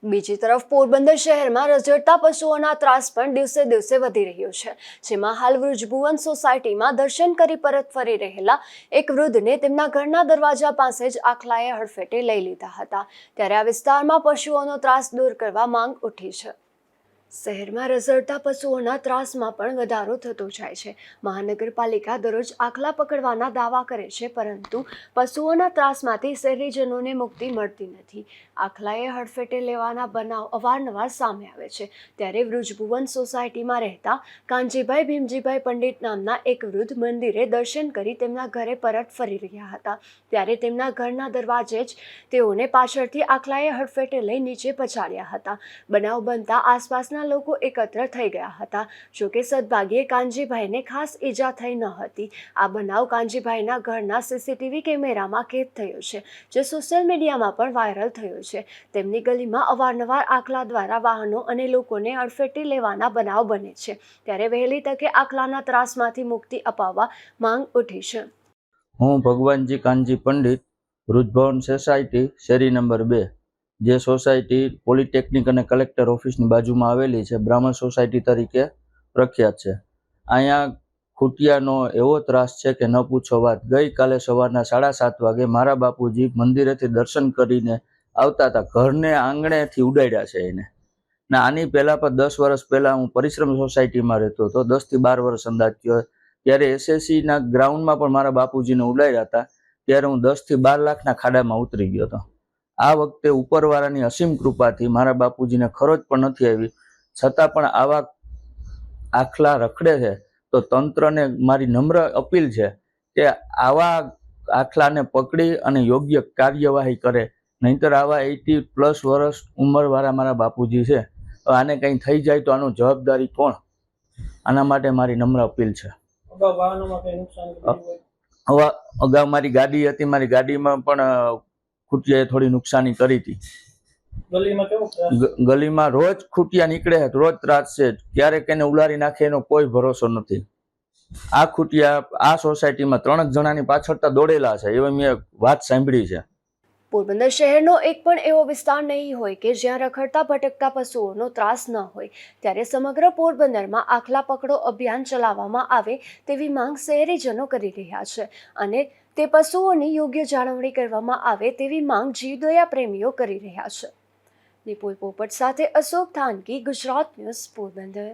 બીજી તરફ પોરબંદર શહેરમાં રઝળતા પશુઓના ત્રાસ પણ દિવસે દિવસે વધી રહ્યો છે, જેમાં હાલ વૃજભુવન સોસાયટીમાં દર્શન કરી પરત ફરી રહેલા એક વૃદ્ધને તેમના ઘરના દરવાજા પાસે જ આખલાએ હડફેટે લઈ લીધા હતા। ત્યારે આ વિસ્તારમાં પશુઓનો ત્રાસ દૂર કરવા માંગ ઉઠી છે। શહેરમાં રઝળતા પશુઓના ત્રાસમાં પણ વધારો થતો જાય છે। મહાનગરપાલિકા દરરોજ આખલા પકડવાના દાવા કરે છે, પરંતુ પશુઓના ત્રાસમાંથી શહેરીજનોને મુક્તિ મળતી નથી। આખલાએ હડફેટે લેવાના બનાવ અવારનવાર સામે આવે છે। ત્યારે વૃજભુવન સોસાયટીમાં રહેતા કાનજીભાઈ ભીમજીભાઈ પંડિત નામના એક વૃદ્ધ મંદિરે દર્શન કરી તેમના ઘરે પરત ફરી રહ્યા હતા। ત્યારે તેમના ઘરના દરવાજે જ તેઓને પાછળથી આખલાએ હડફેટે લઈ નીચે પછાડ્યા હતા। બનાવ બનતા આસપાસના લોકો એકત્ર થઈ ગયા હતા। જોકે સદભાગ્યે કાનજીભાઈને ખાસ ઈજા થઈ ન હતી। આ બનાવ કાનજીભાઈના ઘરના સીસીટીવી કેમેરામાં કેદ થયો છે, જે સોશિયલ મીડિયામાં પણ વાયરલ થયો છે। તેમની ગલીમાં અવારનવાર આખલા દ્વારા વાહનો અને લોકોને અડફેટે લેવાના બનાવ બને છે। ત્યારે વહેલી તકે આખલાના ત્રાસમાંથી મુક્તિ અપાવવા માંગ ઉઠી છે। હું ભગવાનજી કાનજી પંડિત, વૃજભવન સોસાયટી શેરી નંબર 2, જે સોસાયટી પોલિટેકનિક અને કલેક્ટર ઓફિસની બાજુમાં આવેલી છે, બ્રાહ્મણ સોસાયટી તરીકે પ્રખ્યાત છે। અહીંયા ખૂટિયાનો એવો ત્રાસ છે કે ન પૂછો વાત। ગઈકાલે સવારના 7:30 વાગે મારા બાપુજી મંદિરેથી દર્શન કરીને આવતા હતા, ઘરને આંગણેથી ઉડાડ્યા છે એને। ને આની પહેલાં પણ 10 વર્ષ પહેલાં હું પરિશ્રમ સોસાયટીમાં રહેતો હતો, 10 થી 12 વર્ષ અંદાજ થયો, ત્યારે એસએસસીના ગ્રાઉન્ડમાં પણ મારા બાપુજીને ઉડાડ્યા હતા। ત્યારે હું 10 થી 12 લાખના ખાડામાં ઉતરી ગયો હતો। આ વખતે ઉપરવાળાની અસીમ કૃપાથી મારા બાપુજીને ખરોચ પણ નથી આવી, છતાં પણ આવા આખલા રખડે છે તો તંત્રને મારી નમ્ર અપીલ છે કે આવા આખલાને પકડી અને યોગ્ય કાર્યવાહી કરે, નહીંતર આવા 80+ વર્ષ ઉંમરવાળા મારા બાપુજી છે, આને કંઈ થઈ જાય તો આનું જવાબદારી કોણ? આના માટે મારી નમ્ર અપીલ છે। અગાઉ મારી ગાડી હતી, મારી ગાડીમાં પણ ખૂટિયાએ થોડી નુકસાની કરી હતી। ગલીમાં રોજ ખૂટિયા નીકળે છે, રોજ ત્રાસ છે, ક્યારેક એને ઉલારી નાખે એનો કોઈ ભરોસો નથી। આ ખૂટિયા આ સોસાયટીમાં 3 જણાની પાછળ દોડેલા છે, એવી મેં વાત સાંભળી છે। પોરબંદર શહેરનો એક પણ એવો વિસ્તાર નહીં હોય કે જ્યાં રખડતા ભટકતા પશુઓનો ત્રાસ ન હોય। ત્યારે સમગ્ર પોરબંદરમાં આખલા પકડો અભિયાન ચલાવવામાં આવે તેવી માંગ શહેરીજનો કરી રહ્યા છે, અને તે પશુઓની યોગ્ય જાળવણી કરવામાં આવે તેવી માંગ જીવદયા પ્રેમીઓ કરી રહ્યા છે। નિપુલ પોપટ સાથે અશોક થાનકી, ગુજરાત ન્યૂઝ, પોરબંદર।